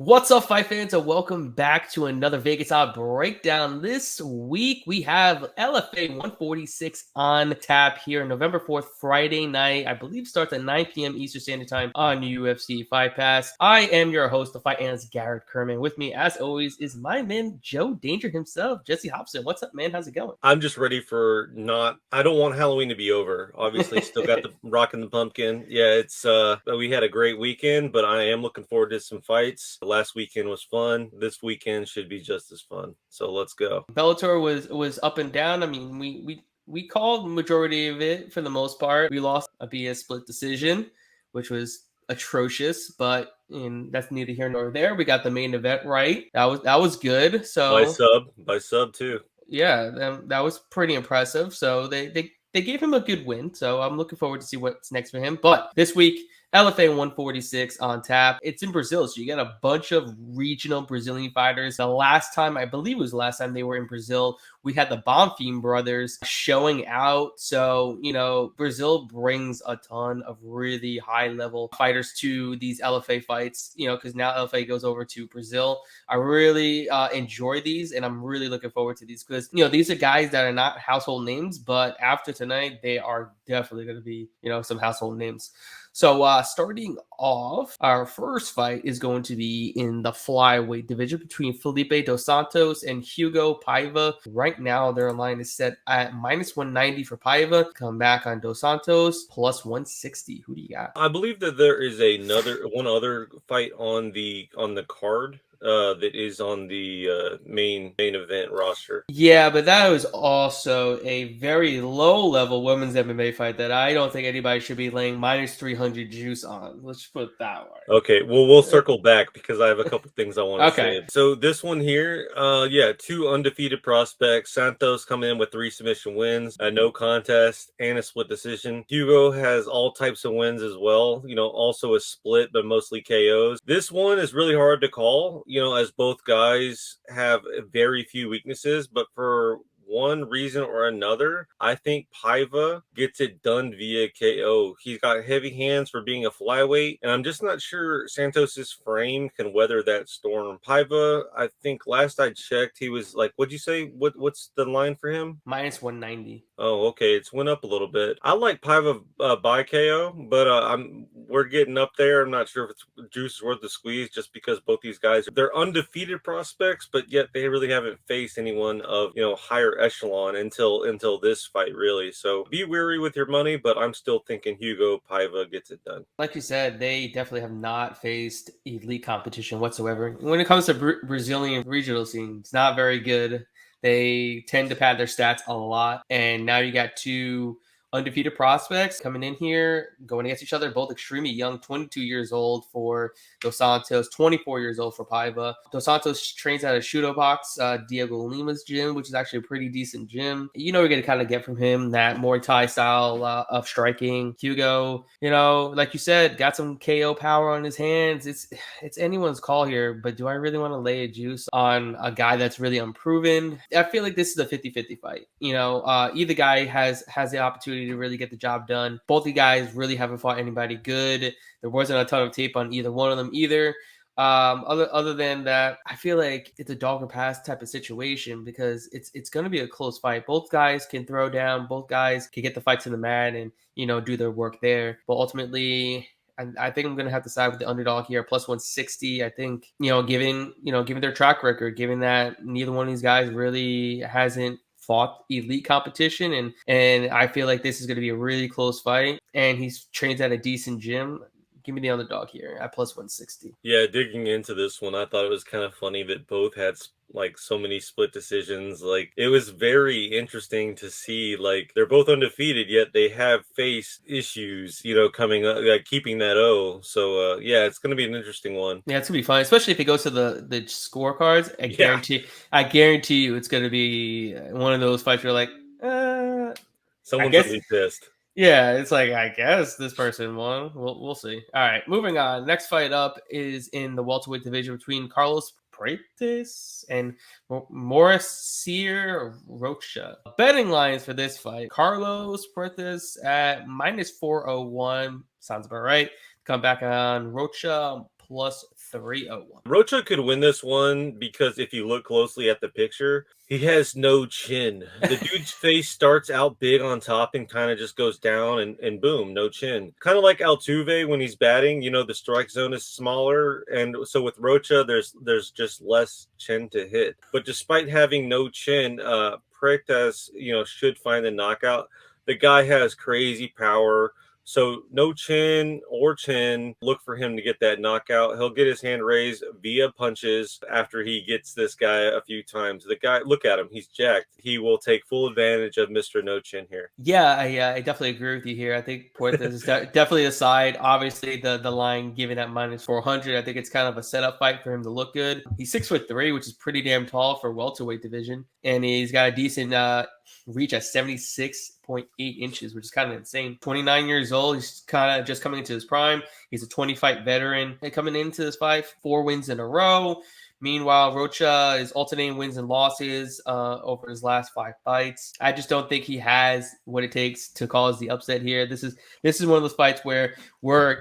What's up, fight fans, and welcome back to another Vegas Odd breakdown. This week we have LFA 146 on tap here, November 4th, Friday night. I believe starts at 9 p.m. Eastern Standard Time on UFC Fight Pass. I am your host, the fight analyst Garrett Kerman. With me, as always, is my man Joe Danger himself, Jesse Hobson. What's up, man? How's it going? I'm just ready for I don't want Halloween to be over. Obviously, still got the rocking the pumpkin. Yeah, it's we had a great weekend, but I am looking forward to some fights. Last weekend was fun. This weekend should be just as fun. So let's go. Bellator was up and down. I mean, we called majority of it for the most part. We lost via split decision, which was atrocious, but that's neither here nor there. We got the main event right. That was good. So By sub too. Yeah, that was pretty impressive. So they gave him a good win. So I'm looking forward to see what's next for him. But this week, LFA 146 on tap. It's in Brazil, so you get a bunch of regional Brazilian fighters. I believe it was the last time they were in Brazil, we had the Bonfim brothers showing out. So, Brazil brings a ton of really high-level fighters to these LFA fights, because now LFA goes over to Brazil. I really enjoy these, and I'm really looking forward to these because, these are guys that are not household names, but after tonight, they are definitely going to be, some household names. So starting off, our first fight is going to be in the flyweight division between Felipe Dos Santos and Hugo Paiva. Right now, their line is set at minus 190 for Paiva. Come back on Dos Santos, plus 160. Who do you got? I believe that there is one other fight on the card. That is on the main event roster. Yeah, but that was also a very low-level women's MMA fight that I don't think anybody should be laying minus 300 juice on. Let's put it that way. Okay, well, we'll circle back because I have a couple things I want to Okay. say. So this one here, two undefeated prospects. Santos coming in with 3 submission wins, a no contest, and a split decision. Hugo has all types of wins as well, also a split, but mostly KOs. This one is really hard to call, as both guys have very few weaknesses, but for one reason or another, I think Paiva gets it done via KO. He's got heavy hands for being a flyweight, and I'm just not sure Santos's frame can weather that storm. Paiva, I think last I checked, he was like, what'd you say? What's the line for him? Minus 190. Oh, okay. It's went up a little bit. I like Paiva by KO, but we're getting up there. I'm not sure if it's juice is worth the squeeze just because both these guys, they're undefeated prospects, but yet they really haven't faced anyone of, higher echelon until this fight, really. So be wary with your money, but I'm still thinking Hugo Paiva gets it done. Like you said, they definitely have not faced elite competition whatsoever. When it comes to Brazilian regional scene, it's not very good. They tend to pad their stats a lot. And now you got two undefeated prospects coming in here, going against each other, both extremely young, 22 years old for Dos Santos, 24 years old for Paiva. Dos Santos trains at a Shudo Box, Diego Lima's gym, which is actually a pretty decent gym. We're going to kind of get from him that Muay Thai style of striking. Hugo, like you said, got some KO power on his hands. It's anyone's call here, but do I really want to lay a juice on a guy that's really unproven? I feel like this is a 50-50 fight. Either guy has the opportunity to really get the job done. Both the guys really haven't fought anybody good. There wasn't a ton of tape on either one of them either. Other than that, I feel like it's a dog or pass type of situation because it's going to be a close fight. Both guys can throw down. Both guys can get the fight to the mat and do their work there. But ultimately, I think I'm going to have to side with the underdog here, plus 160. I think given their track record, given that neither one of these guys really hasn't fought elite competition, and I feel like this is going to be a really close fight, and he's trains at a decent gym. Give me the underdog here at plus 160. Yeah, digging into this one, I thought it was kind of funny that both had like so many split decisions. Like it was very interesting to see, like they're both undefeated, yet they have faced issues, coming up, like keeping that O. So yeah, it's going to be an interesting one. Yeah, it's going to be fun, especially if it goes to the scorecards. I guarantee you it's going to be one of those fights where you're like, someone's going to be pissed. Yeah, it's like, I guess this person won. We'll see. All right, moving on. Next fight up is in the welterweight division between Carlos Prates and Márcio Rocha. Betting lines for this fight: Carlos Prates at minus 401. Sounds about right. Come back on Rocha plus 3-0-1. Rocha could win this one because if you look closely at the picture, he has no chin. The dude's face starts out big on top and kind of just goes down and boom, no chin. Kind of like Altuve when he's batting, the strike zone is smaller. And so with Rocha, there's just less chin to hit. But despite having no chin, Pretas, should find the knockout. The guy has crazy power. So no chin or chin. Look for him to get that knockout. He'll get his hand raised via punches after he gets this guy a few times. The guy, look at him. He's jacked. He will take full advantage of Mr. No Chin here. Yeah, I definitely agree with you here. I think Puertas is definitely the side. Obviously, the line given at -400. I think it's kind of a setup fight for him to look good. He's 6'3", which is pretty damn tall for welterweight division. And he's got a decent reach at 76.8 inches, which is kind of insane. 29 years old. He's kind of just coming into his prime. He's a 20-fight veteran. And coming into this fight, 4 wins in a row. Meanwhile, Rocha is alternating wins and losses over his last 5 fights. I just don't think he has what it takes to cause the upset here. This is one of those fights where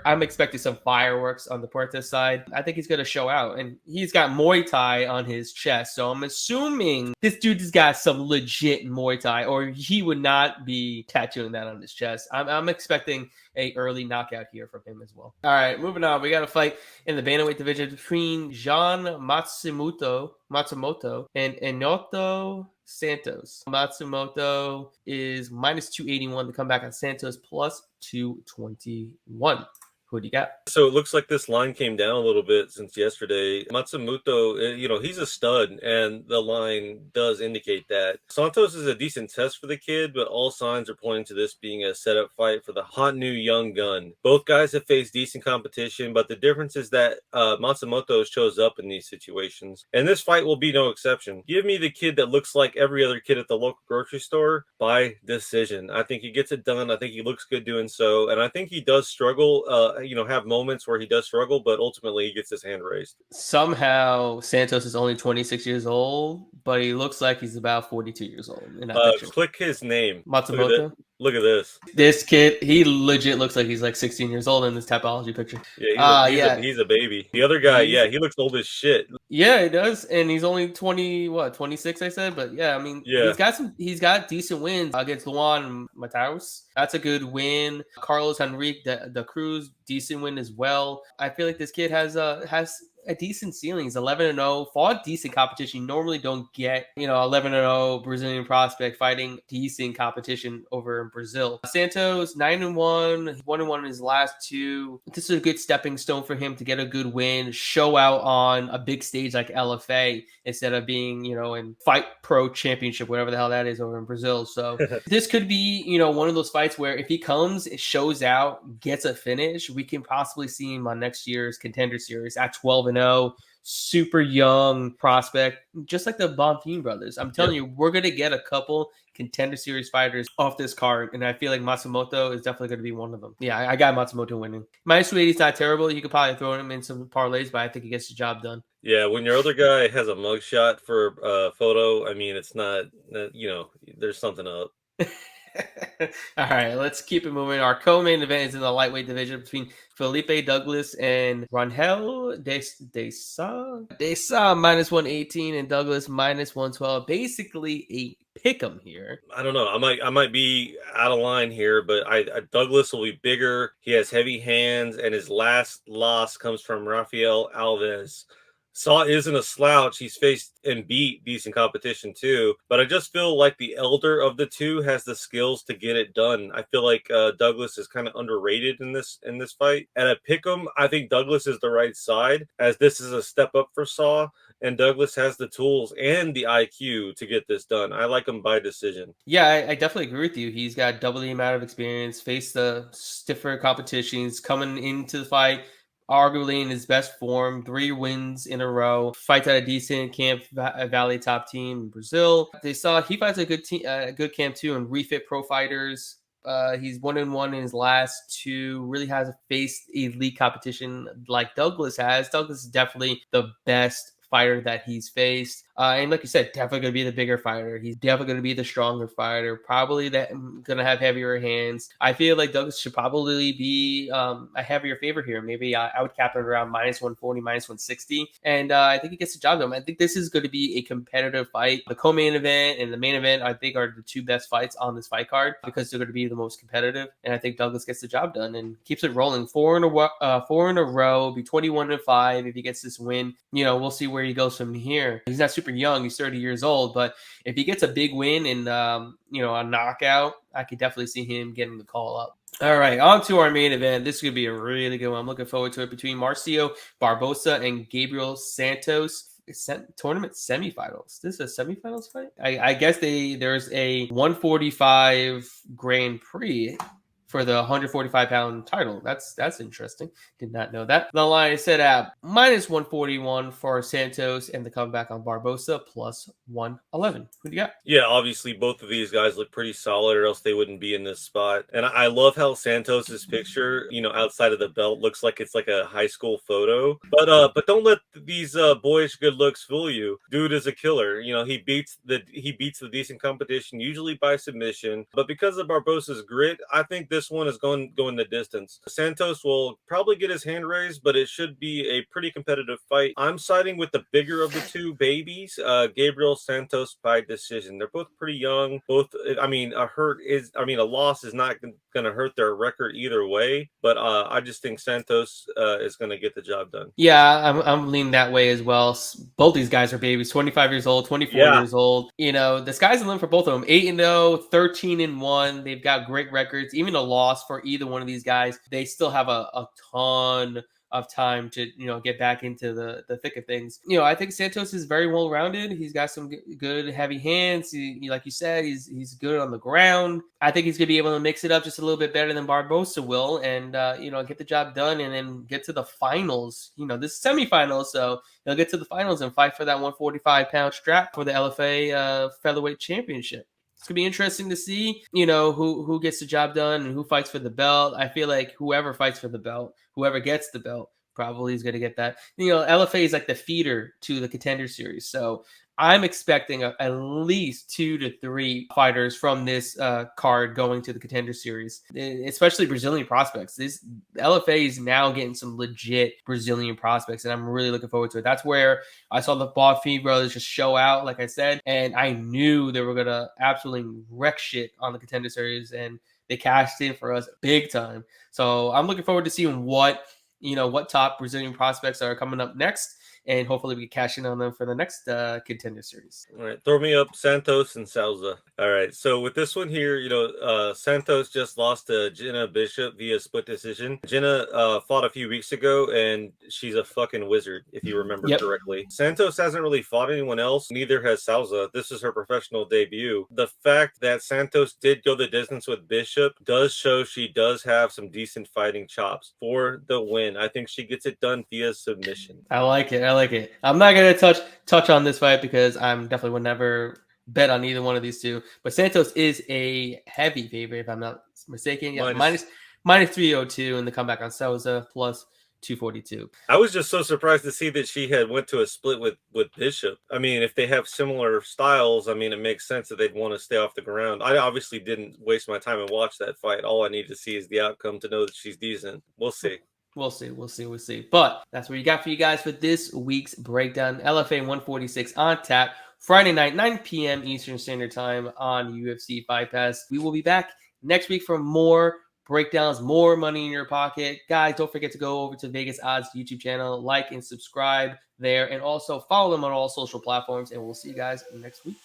I'm expecting some fireworks on the Puertas side. I think he's going to show out, and he's got Muay Thai on his chest. So I'm assuming this dude has got some legit Muay Thai, or he would not be tattooing that on his chest. I'm expecting a early knockout here from him as well. All right, moving on. We got a fight in the bantamweight division between Jean Matsumoto and Enoto Santos. Matsumoto is -281 to come back on Santos +221. Who do you got? So it looks like this line came down a little bit since yesterday. Matsumoto, he's a stud, and the line does indicate that. Santos is a decent test for the kid, but all signs are pointing to this being a setup fight for the hot new young gun. Both guys have faced decent competition, but the difference is that Matsumoto shows up in these situations, and this fight will be no exception. Give me the kid that looks like every other kid at the local grocery store by decision. I think he gets it done. I think he looks good doing so, and I think he does struggle, have moments where he does struggle, but ultimately he gets his hand raised. Somehow Santos is only 26 years old, but he looks like he's about 42 years old in that picture. Click his name. Matsumoto. Look at this. This kid, he legit looks like he's like 16 years old in this typology picture. Yeah, he's a baby. The other guy, he looks old as shit. Yeah, he does, and he's only 26 I said, but yeah, I mean, he's got decent wins against Luan Mataus. That's a good win. Carlos Henrique the Cruz, decent win as well. I feel like this kid has a decent ceiling. He's 11-0, fought decent competition. You normally don't get, 11-0 Brazilian prospect fighting decent competition over in Brazil. Santos, 9-1, 1-1 in his last 2. This is a good stepping stone for him to get a good win, show out on a big stage like LFA instead of being, in Fight Pro Championship, whatever the hell that is over in Brazil. So this could be, one of those fights where if he comes, shows out, gets a finish, we can possibly see him on next year's Contender Series at 12-0. Super young prospect, just like the Bonfim brothers. I'm telling you, we're going to get a couple Contender Series fighters off this card, and I feel like Matsumoto is definitely going to be one of them. Yeah, I got Matsumoto winning. -280 is not terrible. You could probably throw him in some parlays, but I think he gets the job done. Yeah, when your other guy has a mugshot for a photo, I mean, it's not, there's something up. All right, let's keep it moving. Our co-main event is in the lightweight division between Felipe Douglas and Rangel Desa. Desa -118 and Douglas -112. Basically a pick'em here. I don't know. I might be out of line here, but Douglas will be bigger. He has heavy hands, and his last loss comes from Rafael Alves. Saw isn't a slouch. He's faced and beat decent competition too, but I just feel like the elder of the two has the skills to get it done. I feel like Douglas is kind of underrated in this fight. At a pick'em, I think Douglas is the right side, as this is a step up for Saw, and Douglas has the tools and the IQ to get this done. I like him by decision. Yeah, I definitely agree with you. He's got double the amount of experience, faced the stiffer competitions, coming into the fight arguably in his best form, 3 wins in a row, fights at a decent Camp Valley top team in Brazil. He fights a good camp too in Refit Pro Fighters. He's 1-1 in his last 2, really hasn't faced elite competition like Douglas has. Douglas is definitely the best fighter that he's faced. And like you said, definitely going to be the bigger fighter. He's definitely going to be the stronger fighter. Probably that going to have heavier hands. I feel like Douglas should probably be a heavier favorite here. Maybe I would cap it around -140, -160. And I think he gets the job done. I think this is going to be a competitive fight. The co-main event and the main event, I think, are the two best fights on this fight card because they're going to be the most competitive. And I think Douglas gets the job done and keeps it rolling. 4 in a row, be 21-5 if he gets this win. We'll see where he goes from here. He's not super young. He's 30 years old. But if he gets a big win and, a knockout, I could definitely see him getting the call up. All right, on to our main event. This is going to be a really good one. I'm looking forward to it between Márcio Barbosa and Gabriel Santos. Tournament semifinals. This is a semifinals fight? I guess there's a 145 Grand Prix for the 145-pound title. That's interesting. Did not know that. The line is set at -141 for Santos and the comeback on Barbosa +111. Who do you got? Yeah, obviously both of these guys look pretty solid, or else they wouldn't be in this spot. And I love how Santos's picture, outside of the belt, looks like it's like a high school photo. But don't let these boyish good looks fool you. Dude is a killer. He beats the decent competition, usually by submission. But because of Barbosa's grit, I think this one is going the distance. Santos will probably get his hand raised, but it should be a pretty competitive fight. I'm siding with the bigger of the two babies, Gabriel Santos, by decision. They're both pretty young. Both, a loss is not going to hurt their record either way. But I just think Santos is going to get the job done. Yeah, I'm leaning that way as well. Both these guys are babies, 25 years old, 24 years old. The sky's the limit for both of them. 8-0, 13-1. They've got great records. Even a loss for either one of these guys, they still have a ton of time to get back into the thick of things. I think Santos is very well rounded. He's got some good heavy hands. He, like you said, he's good on the ground. I think he's gonna be able to mix it up just a little bit better than Barbosa will, and get the job done, and then get to the finals. This is semifinals, so he'll get to the finals and fight for that 145-pound strap for the LFA featherweight championship. It's going to be interesting to see, who gets the job done and who fights for the belt. I feel like whoever fights for the belt, whoever gets the belt, probably is going to get that. LFA is like the feeder to the Contender Series. So I'm expecting at least 2 to 3 fighters from this card going to the Contender Series, especially Brazilian prospects. This LFA is now getting some legit Brazilian prospects, and I'm really looking forward to it. That's where I saw the Bonfim brothers just show out, like I said, and I knew they were going to absolutely wreck shit on the Contender Series, and they cashed in for us big time. So I'm looking forward to seeing what top Brazilian prospects are coming up next. And hopefully we cash in on them for the next Contender Series. All right, throw me up Santos and Souza. All right, so with this one here, Santos just lost to Jenna Bishop via split decision. Jenna fought a few weeks ago, and she's a fucking wizard, if you remember correctly. Santos hasn't really fought anyone else, neither has Souza. This is her professional debut. The fact that Santos did go the distance with Bishop does show she does have some decent fighting chops for the win. I think she gets it done via submission. I like it. I'm not going to touch on this fight because I'm definitely would never bet on either one of these two. But Santos is a heavy favorite, if I'm not mistaken. Yeah, minus 302 in the comeback on Souza, plus 242. I was just so surprised to see that she had went to a split with Bishop. I mean, if they have similar styles, I mean, it makes sense that they'd want to stay off the ground. I obviously didn't waste my time and watch that fight. All I need to see is the outcome to know that she's decent. We'll see. We'll see. But that's what you got for you guys for this week's breakdown. LFA 146 on tap. Friday night, 9 p.m. Eastern Standard Time on UFC Fight Pass. We will be back next week for more breakdowns, more money in your pocket. Guys, don't forget to go over to VegasOdds YouTube channel, like and subscribe there, and also follow them on all social platforms. And we'll see you guys next week.